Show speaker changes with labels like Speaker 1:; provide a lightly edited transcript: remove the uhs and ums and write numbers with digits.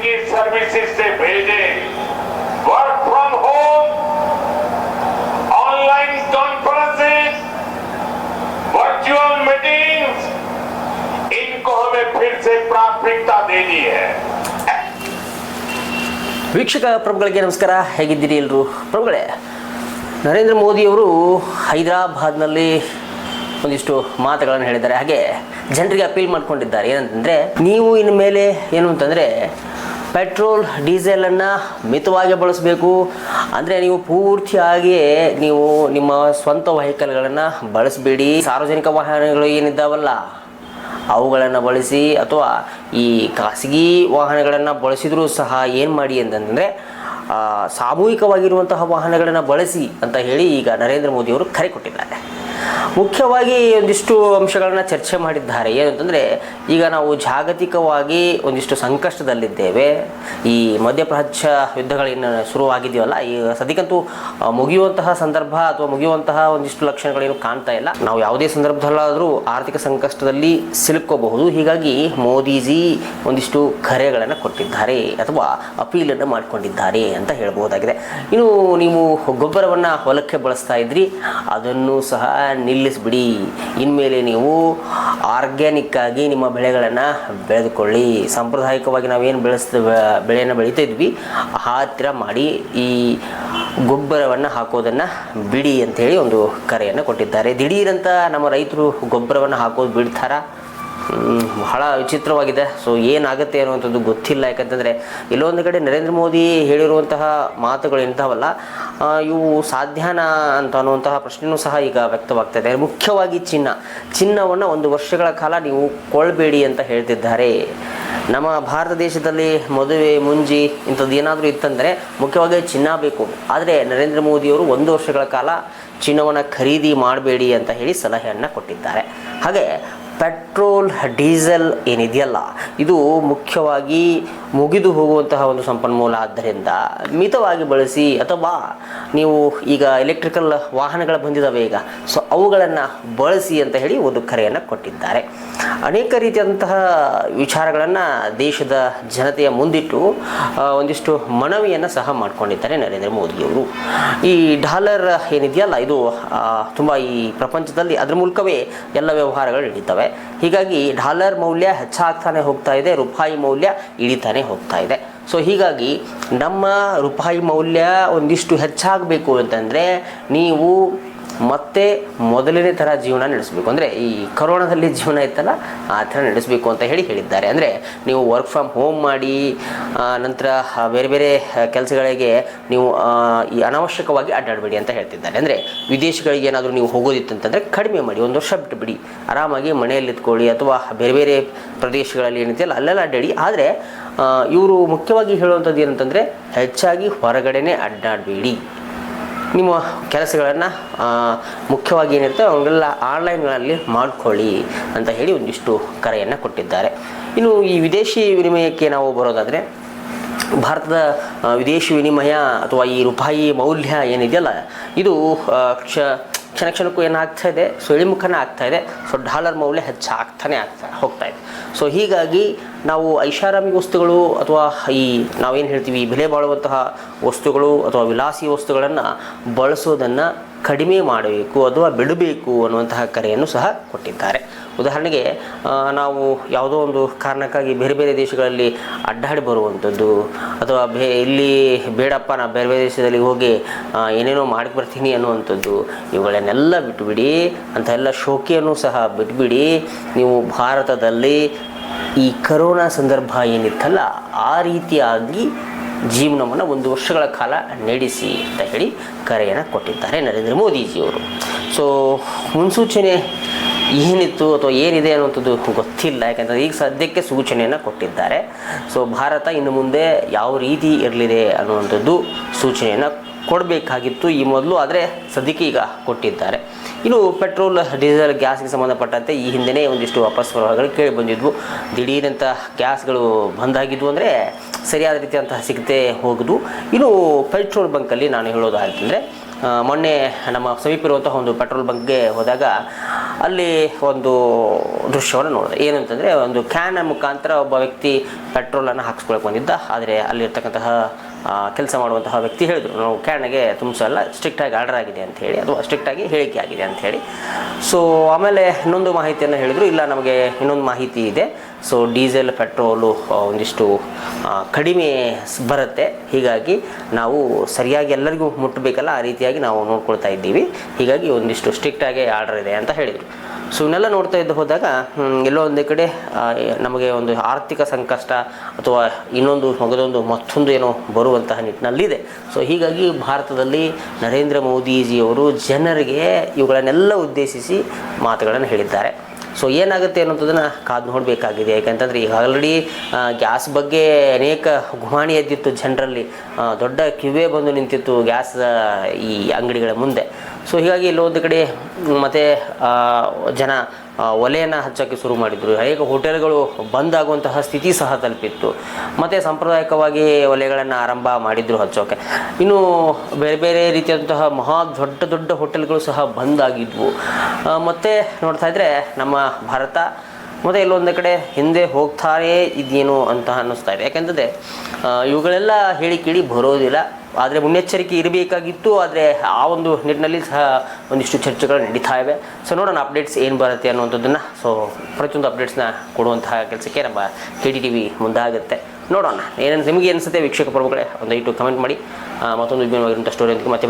Speaker 1: की सर्विसेज से भेजे, work from home, online conferences, virtual meetings, इनको हमें फिर से प्राथमिकता देनी है।
Speaker 2: ವೀಕ್ಷಕ ಪ್ರಭುಗಳಿಗೆ ನಮಸ್ಕಾರ. ಹೇಗಿದ್ದೀರಿ ಎಲ್ಲರೂ ಪ್ರಭುಗಳೇ? ನರೇಂದ್ರ ಮೋದಿಯವರು ಹೈದರಾಬಾದ್ನಲ್ಲಿ ಒಂದಿಷ್ಟು ಮಾತುಗಳನ್ನು ಹೇಳಿದ್ದಾರೆ. ಹಾಗೆ ಜನರಿಗೆ ಅಪೀಲ್ ಮಾಡ್ಕೊಂಡಿದ್ದಾರೆ. ಏನಂತಂದರೆ, ನೀವು ಇನ್ನು ಮೇಲೆ ಏನು ಅಂತಂದರೆ ಪೆಟ್ರೋಲ್ ಡೀಸೆಲನ್ನು ಮಿತವಾಗಿ ಬಳಸಬೇಕು. ಅಂದರೆ ನೀವು ಪೂರ್ತಿಯಾಗಿ ನೀವು ನಿಮ್ಮ ಸ್ವಂತ ವೆಹಿಕಲ್ಗಳನ್ನು ಬಳಸಬೇಡಿ. ಸಾರ್ವಜನಿಕ ವಾಹನಗಳು ಏನಿದ್ದಾವಲ್ಲ ಅವುಗಳನ್ನು ಬಳಸಿ, ಅಥವಾ ಈ ಖಾಸಗಿ ವಾಹನಗಳನ್ನು ಬಳಸಿದರೂ ಸಹ ಏನು ಮಾಡಿ ಅಂತಂದರೆ ಸಾಮೂಹಿಕವಾಗಿರುವಂತಹ ವಾಹನಗಳನ್ನು ಬಳಸಿ ಅಂತ ಹೇಳಿ ಈಗ ನರೇಂದ್ರ ಮೋದಿಯವರು ಕರೆ ಕೊಟ್ಟಿದ್ದಾರೆ. ಮುಖ್ಯವಾಗಿ ಒಂದಿಷ್ಟು ಅಂಶಗಳನ್ನು ಚರ್ಚೆ ಮಾಡಿದ್ದಾರೆ. ಏನಂತಂದರೆ, ಈಗ ನಾವು ಜಾಗತಿಕವಾಗಿ ಒಂದಿಷ್ಟು ಸಂಕಷ್ಟದಲ್ಲಿದ್ದೇವೆ. ಈ ಮಧ್ಯಪ್ರಾಚ್ಯ ಯುದ್ಧಗಳೇನು ಶುರುವಾಗಿದೆಯಲ್ಲ, ಈ ಸದ್ಯಕ್ಕಂತೂ ಮುಗಿಯುವಂತಹ ಸಂದರ್ಭ ಅಥವಾ ಮುಗಿಯುವಂತಹ ಒಂದಿಷ್ಟು ಲಕ್ಷಣಗಳೇನು ಕಾಣ್ತಾ ಇಲ್ಲ. ನಾವು ಯಾವುದೇ ಸಂದರ್ಭದಲ್ಲಾದರೂ ಆರ್ಥಿಕ ಸಂಕಷ್ಟದಲ್ಲಿ ಸಿಲುಕೋಬಹುದು. ಹೀಗಾಗಿ ಮೋದಿಜಿ ಒಂದಿಷ್ಟು ಕರೆಗಳನ್ನು ಕೊಟ್ಟಿದ್ದಾರೆ ಅಥವಾ ಅಪೀಲನ್ನು ಮಾಡಿಕೊಂಡಿದ್ದಾರೆ ಅಂತ ಹೇಳ್ಬಹುದಾಗಿದೆ. ಇನ್ನು ನೀವು ಗೊಬ್ಬರವನ್ನು ಹೊಲಕ್ಕೆ ಬಳಸ್ತಾ ಇದ್ರಿ, ಅದನ್ನು ಸಹ ನಿಲ್ಲಿಸ್ಬಿಡಿ. ಇನ್ಮೇಲೆ ನೀವು ಆರ್ಗ್ಯಾನಿಕ್ ಆಗಿ ನಿಮ್ಮ ಬೆಳೆಗಳನ್ನು ಬೆಳೆದುಕೊಳ್ಳಿ. ಸಾಂಪ್ರದಾಯಿಕವಾಗಿ ನಾವೇನು ಬೆಳೆಯನ್ನು ಬೆಳೀತಾ ಇದ್ವಿ ಆ ಥರ ಮಾಡಿ ಈ ಗೊಬ್ಬರವನ್ನು ಹಾಕೋದನ್ನು ಬಿಡಿ ಅಂಥೇಳಿ ಒಂದು ಕರೆಯನ್ನು ಕೊಟ್ಟಿದ್ದಾರೆ. ದಿಢೀರಂತ ನಮ್ಮ ರೈತರು ಗೊಬ್ಬರವನ್ನು ಹಾಕೋದು ಬಿಡ್ತಾರ? ಬಹಳ ವಿಚಿತ್ರವಾಗಿದೆ. ಸೊ ಏನಾಗುತ್ತೆ ಅನ್ನುವಂಥದ್ದು ಗೊತ್ತಿಲ್ಲ. ಯಾಕಂತಂದರೆ ಎಲ್ಲೊಂದು ಕಡೆ ನರೇಂದ್ರ ಮೋದಿ ಹೇಳಿರುವಂತಹ ಮಾತುಗಳು ಇಂಥವಲ್ಲ, ಇವು ಸಾಧ್ಯನಾ ಅಂತ ಅನ್ನುವಂತಹ ಪ್ರಶ್ನೆಯೂ ಸಹ ಈಗ ವ್ಯಕ್ತವಾಗ್ತಾಯಿದೆ. ಮುಖ್ಯವಾಗಿ ಚಿನ್ನವನ್ನು 1 ವರ್ಷಗಳ ಕಾಲ ನೀವು ಕೊಳ್ಳಬೇಡಿ ಅಂತ ಹೇಳ್ತಿದ್ದಾರೆ. ನಮ್ಮ ಭಾರತ ದೇಶದಲ್ಲಿ ಮದುವೆ ಮುಂಜಿ ಇಂಥದ್ದು ಏನಾದರೂ ಇತ್ತಂದರೆ ಮುಖ್ಯವಾಗಿ ಚಿನ್ನ ಬೇಕು. ಆದರೆ ನರೇಂದ್ರ ಮೋದಿಯವರು 1 ವರ್ಷಗಳ ಕಾಲ ಚಿನ್ನವನ್ನು ಖರೀದಿ ಮಾಡಬೇಡಿ ಅಂತ ಹೇಳಿ ಸಲಹೆಯನ್ನು ಕೊಟ್ಟಿದ್ದಾರೆ. ಹಾಗೆ ಪೆಟ್ರೋಲ್ ಡೀಸೆಲ್ ಏನಿದೆಯಲ್ಲ, ಇದು ಮುಖ್ಯವಾಗಿ ಮುಗಿದು ಹೋಗುವಂತಹ ಒಂದು ಸಂಪನ್ಮೂಲ. ಆದ್ದರಿಂದ ಮಿತವಾಗಿ ಬಳಸಿ, ಅಥವಾ ನೀವು ಈಗ ಎಲೆಕ್ಟ್ರಿಕಲ್ ವಾಹನಗಳು ಬಂದಿದ್ದಾವೆ ಈಗ, ಸೊ ಅವುಗಳನ್ನು ಬಳಸಿ ಅಂತ ಹೇಳಿ ಒಂದು ಕರೆಯನ್ನು ಕೊಟ್ಟಿದ್ದಾರೆ. ಅನೇಕ ರೀತಿಯಾದಂತಹ ವಿಚಾರಗಳನ್ನು ದೇಶದ ಜನತೆಯ ಮುಂದಿಟ್ಟು ಒಂದಿಷ್ಟು ಮನವಿಯನ್ನು ಸಹ ಮಾಡಿಕೊಂಡಿದ್ದಾರೆ ನರೇಂದ್ರ ಮೋದಿಯವರು. ಈ ಡಾಲರ್ ಏನಿದೆಯಲ್ಲ, ಇದು ತುಂಬ ಈ ಪ್ರಪಂಚದಲ್ಲಿ ಅದರ ಮೂಲಕವೇ ಎಲ್ಲ ವ್ಯವಹಾರಗಳು ನಡೀತವೆ. ಹೀಗಾಗಿ ಡಾಲರ್ ಮೌಲ್ಯ ಹೆಚ್ಚಾಗ್ತಾನೆ ಹೋಗ್ತಾ ಇದೆ, ರೂಪಾಯಿ ಮೌಲ್ಯ ಇಳಿತಾನೆ ಹೋಗ್ತಾ ಇದೆ. ಸೊ ಹೀಗಾಗಿ ನಮ್ಮ ರೂಪಾಯಿ ಮೌಲ್ಯ ಒಂದಿಷ್ಟು ಹೆಚ್ಚಾಗಬೇಕು ಅಂತಂದರೆ ನೀವು ಮತ್ತೆ ಮೊದಲನೇ ಥರ ಜೀವನ ನಡೆಸಬೇಕು. ಅಂದರೆ ಈ ಕೊರೋನಾದಲ್ಲಿ ಜೀವನ ಇತ್ತಲ್ಲ, ಆ ಥರ ನಡೆಸಬೇಕು ಅಂತ ಹೇಳಿದ್ದಾರೆ. ಅಂದರೆ ನೀವು ವರ್ಕ್ ಫ್ರಮ್ ಹೋಮ್ ಮಾಡಿ, ನಂತರ ಬೇರೆ ಬೇರೆ ಕೆಲಸಗಳಿಗೆ ನೀವು ಈ ಅನಾವಶ್ಯಕವಾಗಿ ಅಡ್ಡಾಡಬೇಡಿ ಅಂತ ಹೇಳ್ತಿದ್ದಾರೆ. ಅಂದರೆ ವಿದೇಶಗಳಿಗೆ ಏನಾದರೂ ನೀವು ಹೋಗೋದಿತ್ತಂತಂದರೆ ಕಡಿಮೆ ಮಾಡಿ, 1 ವರ್ಷ ಬಿಟ್ಟುಬಿಡಿ, ಆರಾಮಾಗಿ ಮನೆಯಲ್ಲಿ ಇದ್ಕೊಳ್ಳಿ, ಅಥವಾ ಬೇರೆ ಬೇರೆ ಪ್ರದೇಶಗಳಲ್ಲಿ ಏನಿದೆಯಲ್ಲ ಅಲ್ಲೆಲ್ಲ ಅಡ್ಡಾಡಿ. ಆದರೆ ಇವರು ಮುಖ್ಯವಾಗಿ ಹೇಳುವಂಥದ್ದು ಏನಂತಂದರೆ, ಹೆಚ್ಚಾಗಿ ಹೊರಗಡೆನೇ ಅಡ್ಡಾಡಬೇಡಿ. ನಿಮ್ಮ ಕೆಲಸಗಳನ್ನು ಮುಖ್ಯವಾಗಿ ಏನಿರುತ್ತೆ ಅವನ್ನೆಲ್ಲ ಆನ್ಲೈನ್ಗಳಲ್ಲಿ ಮಾಡಿಕೊಳ್ಳಿ ಅಂತ ಹೇಳಿ ಒಂದಿಷ್ಟು ಕರೆಯನ್ನು ಕೊಟ್ಟಿದ್ದಾರೆ. ಇನ್ನು ಈ ವಿದೇಶಿ ವಿನಿಮಯಕ್ಕೆ ನಾವು ಬರೋದಾದರೆ, ಭಾರತದ ವಿದೇಶಿ ವಿನಿಮಯ ಅಥವಾ ಈ ರೂಪಾಯಿ ಮೌಲ್ಯ ಏನಿದೆಯಲ್ಲ, ಇದು ಕ್ಷಣಕ್ಕೂ ಏನಾಗ್ತಾ ಇದೆ, ಸೊ ಇಳಿಮುಖನೇ ಆಗ್ತಾ ಇದೆ. ಸೊ ಡಾಲರ್ ಮೌಲ್ಯ ಹೆಚ್ಚಾಗ್ತಾನೆ ಹೋಗ್ತಾ ಇದೆ. ಸೊ ಹೀಗಾಗಿ ನಾವು ಐಷಾರಾಮಿ ವಸ್ತುಗಳು ಅಥವಾ ಈ ನಾವೇನು ಹೇಳ್ತೀವಿ ಬೆಲೆ ಬಾಳುವಂತಹ ವಸ್ತುಗಳು ಅಥವಾ ವಿಲಾಸಿ ವಸ್ತುಗಳನ್ನು ಬಳಸೋದನ್ನು ಕಡಿಮೆ ಮಾಡಬೇಕು ಅಥವಾ ಬಿಡಬೇಕು ಅನ್ನುವಂತಹ ಕರೆಯನ್ನು ಸಹ ಕೊಟ್ಟಿದ್ದಾರೆ. ಉದಾಹರಣೆಗೆ, ನಾವು ಯಾವುದೋ ಒಂದು ಕಾರಣಕ್ಕಾಗಿ ಬೇರೆ ಬೇರೆ ದೇಶಗಳಲ್ಲಿ ಅಡ್ಡಾಡಿ ಬರುವಂಥದ್ದು, ಅಥವಾ ಇಲ್ಲಿ ಬೇಡಪ್ಪ ನಾ ಬೇರೆ ಬೇರೆ ದೇಶದಲ್ಲಿ ಹೋಗಿ ಏನೇನೋ ಮಾಡಿ ಬರ್ತೀನಿ ಅನ್ನುವಂಥದ್ದು, ಇವುಗಳನ್ನೆಲ್ಲ ಬಿಟ್ಟುಬಿಡಿ. ಅಂತ ಎಲ್ಲ ಶೋಕಿಯನ್ನು ಸಹ ಬಿಟ್ಬಿಡಿ. ನೀವು ಭಾರತದಲ್ಲಿ ಈ ಕರೋನಾ ಸಂದರ್ಭ ಏನಿತ್ತಲ್ಲ, ಆ ರೀತಿಯಾಗಿ ಜೀವನವನ್ನು 1 ವರ್ಷಗಳ ಕಾಲ ನಡೆಸಿ ಅಂತ ಹೇಳಿ ಕರೆಯನ್ನು ಕೊಟ್ಟಿದ್ದಾರೆ ನರೇಂದ್ರ ಮೋದಿಜಿಯವರು. ಸೊ ಮುನ್ಸೂಚನೆ ಏನಿತ್ತು ಅಥವಾ ಏನಿದೆ ಅನ್ನುವಂಥದ್ದು ಗೊತ್ತಿಲ್ಲ. ಯಾಕಂದರೆ ಈಗ ಸದ್ಯಕ್ಕೆ ಸೂಚನೆಯನ್ನು ಕೊಟ್ಟಿದ್ದಾರೆ. ಸೊ ಭಾರತ ಇನ್ನು ಮುಂದೆ ಯಾವ ರೀತಿ ಇರಲಿದೆ ಅನ್ನುವಂಥದ್ದು ಸೂಚನೆಯನ್ನು ಕೊಡಬೇಕಾಗಿತ್ತು ಈ ಮೊದಲು, ಆದರೆ ಸದ್ಯಕ್ಕೆ ಈಗ ಕೊಟ್ಟಿದ್ದಾರೆ. ಇನ್ನು ಪೆಟ್ರೋಲ್ ಡೀಸೆಲ್ ಗ್ಯಾಸ್ಗೆ ಸಂಬಂಧಪಟ್ಟಂತೆ ಈ ಹಿಂದೆಯೇ ಒಂದಿಷ್ಟು ಅಪಸ್ವರಗಳು ಕೇಳಿ ಬಂದಿದ್ವು. ದಿಢೀರಂಥ ಗ್ಯಾಸ್ಗಳು ಬಂದಾಗಿದ್ವು ಅಂದರೆ ಸರಿಯಾದ ರೀತಿಯಂತಹ ಸಿಗದೆ ಹೋಗುದು. ಇನ್ನು ಪೆಟ್ರೋಲ್ ಬಂಕಲ್ಲಿ ನಾನು ಹೇಳೋದಾಗಿದ್ದರೆ ಮೊನ್ನೆ ನಮ್ಮ ಸಮೀಪ ಇರುವಂತಹ ಒಂದು ಪೆಟ್ರೋಲ್ ಬಂಕ್ಗೆ ಹೋದಾಗ ಅಲ್ಲಿ ಒಂದು ದೃಶ್ಯವನ್ನು ನೋಡಿದೆ. ಏನಂತಂದರೆ ಒಂದು ಕ್ಯಾನ್ ಮುಖಾಂತರ ಒಬ್ಬ ವ್ಯಕ್ತಿ ಪೆಟ್ರೋಲನ್ನು ಹಾಕ್ಸ್ಕೊಳಕ್ಕೆ ಬಂದಿದ್ದ. ಆದರೆ ಅಲ್ಲಿರ್ತಕ್ಕಂತಹ ಕೆಲಸ ಮಾಡುವಂತಹ ವ್ಯಕ್ತಿ ಹೇಳಿದರು, ನಾವು ಕ್ಯಾನ್ಗೆ ತುಂಬಿಸಲ್ಲ, ಸ್ಟ್ರಿಕ್ಟಾಗಿ ಆರ್ಡರ್ ಆಗಿದೆ ಅಂತ ಹೇಳಿ, ಅಥವಾ ಸ್ಟ್ರಿಕ್ಟಾಗಿ ಹೇಳಿಕೆ ಆಗಿದೆ ಅಂತ ಹೇಳಿ. ಸೊ ಆಮೇಲೆ ಇನ್ನೊಂದು ಮಾಹಿತಿಯನ್ನು ಹೇಳಿದರು, ಇಲ್ಲ ನಮಗೆ ಇನ್ನೊಂದು ಮಾಹಿತಿ ಇದೆ, ಸೊ ಡೀಸೆಲ್ ಪೆಟ್ರೋಲು ಒಂದಿಷ್ಟು ಕಡಿಮೆ ಬರುತ್ತೆ, ಹೀಗಾಗಿ ನಾವು ಸರಿಯಾಗಿ ಎಲ್ಲರಿಗೂ ಮುಟ್ಟಬೇಕಲ್ಲ, ಆ ರೀತಿಯಾಗಿ ನಾವು ನೋಡ್ಕೊಳ್ತಾ ಇದ್ದೀವಿ, ಹೀಗಾಗಿ ಒಂದಿಷ್ಟು ಸ್ಟ್ರಿಕ್ಟಾಗಿ ಆರ್ಡರ್ ಇದೆ ಅಂತ ಹೇಳಿದರು. ಸೊ ಇವನ್ನೆಲ್ಲ ನೋಡ್ತಾ ಇದ್ದು ಹೋದಾಗ ಎಲ್ಲೋ ಒಂದು ಕಡೆ ನಮಗೆ ಒಂದು ಆರ್ಥಿಕ ಸಂಕಷ್ಟ ಅಥವಾ ಇನ್ನೊಂದು ಮತ್ತೊಂದು ಏನೋ ಬರುವಂತಹ ನಿಟ್ಟಿನಲ್ಲಿದೆ. ಸೊ ಹೀಗಾಗಿ ಭಾರತದಲ್ಲಿ ನರೇಂದ್ರ ಮೋದಿಜಿಯವರು ಜನರಿಗೆ ಇವುಗಳನ್ನೆಲ್ಲ ಉದ್ದೇಶಿಸಿ ಮಾತುಗಳನ್ನು ಹೇಳಿದ್ದಾರೆ. ಸೊ ಏನಾಗುತ್ತೆ ಅನ್ನೋದನ್ನು ಕಾದು ನೋಡಬೇಕಾಗಿದೆ. ಯಾಕಂತಂದರೆ ಈಗ ಆಲ್ರೆಡಿ ಗ್ಯಾಸ್ ಬಗ್ಗೆ ಅನೇಕ ಗುಮಾಣಿ ಎದ್ದಿತ್ತು ಜನರಲ್ಲಿ, ದೊಡ್ಡ ಕ್ಯೂವೇ ಬಂದು ನಿಂತಿತ್ತು ಗ್ಯಾಸ್ ಈ ಅಂಗಡಿಗಳ ಮುಂದೆ. ಸೊ ಹೀಗಾಗಿ ಎಲ್ಲೊಂದು ಕಡೆ ಮತ್ತು ಜನ ಒಲೆಯನ್ನು ಹಚ್ಚೋಕ್ಕೆ ಶುರು ಮಾಡಿದರು. ಅನೇಕ ಹೋಟೆಲ್ಗಳು ಬಂದಾಗುವಂತಹ ಸ್ಥಿತಿ ಸಹ ತಲುಪಿತ್ತು. ಮತ್ತು ಸಾಂಪ್ರದಾಯಿಕವಾಗಿ ಒಲೆಗಳನ್ನು ಆರಂಭ ಮಾಡಿದ್ರು ಹಚ್ಚೋಕ್ಕೆ. ಇನ್ನು ಬೇರೆ ಬೇರೆ ರೀತಿಯಾದಂತಹ ದೊಡ್ಡ ದೊಡ್ಡ ಹೋಟೆಲ್ಗಳು ಸಹ ಬಂದಾಗಿದ್ವು. ಮತ್ತು ನೋಡ್ತಾ ಇದ್ದರೆ ನಮ್ಮ ಭಾರತ ಮತ್ತು ಎಲ್ಲೊಂದು ಕಡೆ ಹಿಂದೆ ಹೋಗ್ತಾರೆ ಇದೇನು ಅಂತ ಅನ್ನಿಸ್ತಾ ಇದೆ. ಯಾಕೆಂತಂದರೆ ಇವುಗಳೆಲ್ಲ ಹೇಳಿ ಕೇಳಿ ಬರೋದಿಲ್ಲ, ಆದರೆ ಮುನ್ನೆಚ್ಚರಿಕೆ ಇರಬೇಕಾಗಿತ್ತು. ಆದರೆ ಆ ಒಂದು ನಿಟ್ಟಿನಲ್ಲಿ ಸಹ ಒಂದಿಷ್ಟು ಚರ್ಚೆಗಳು ನಡೀತಾ ಇವೆ. ಸೊ ನೋಡೋಣ ಅಪ್ಡೇಟ್ಸ್ ಏನು ಬರುತ್ತೆ ಅನ್ನುವಂಥದ್ದನ್ನು. ಸೊ ಪ್ರತಿಯೊಂದು ಅಪ್ಡೇಟ್ಸ್ನ ಕೊಡುವಂತಹ ಕೆಲಸಕ್ಕೆ ನಮ್ಮ KTTV ಮುಂದಾಗುತ್ತೆ. ನೋಡೋಣ ಏನೇನು ನಿಮಗೆ ಅನಿಸುತ್ತೆ ವೀಕ್ಷಕ ಪ್ರಭುಗಳೇ, ಒಂದು ಕಮೆಂಟ್ ಮಾಡಿ. ಮತ್ತೊಂದು ವಿಭಿನ್ನವಾಗಿರುವಂಥ ಸ್ಟೋರಿ ಅಂತ ಮತ್ತೆ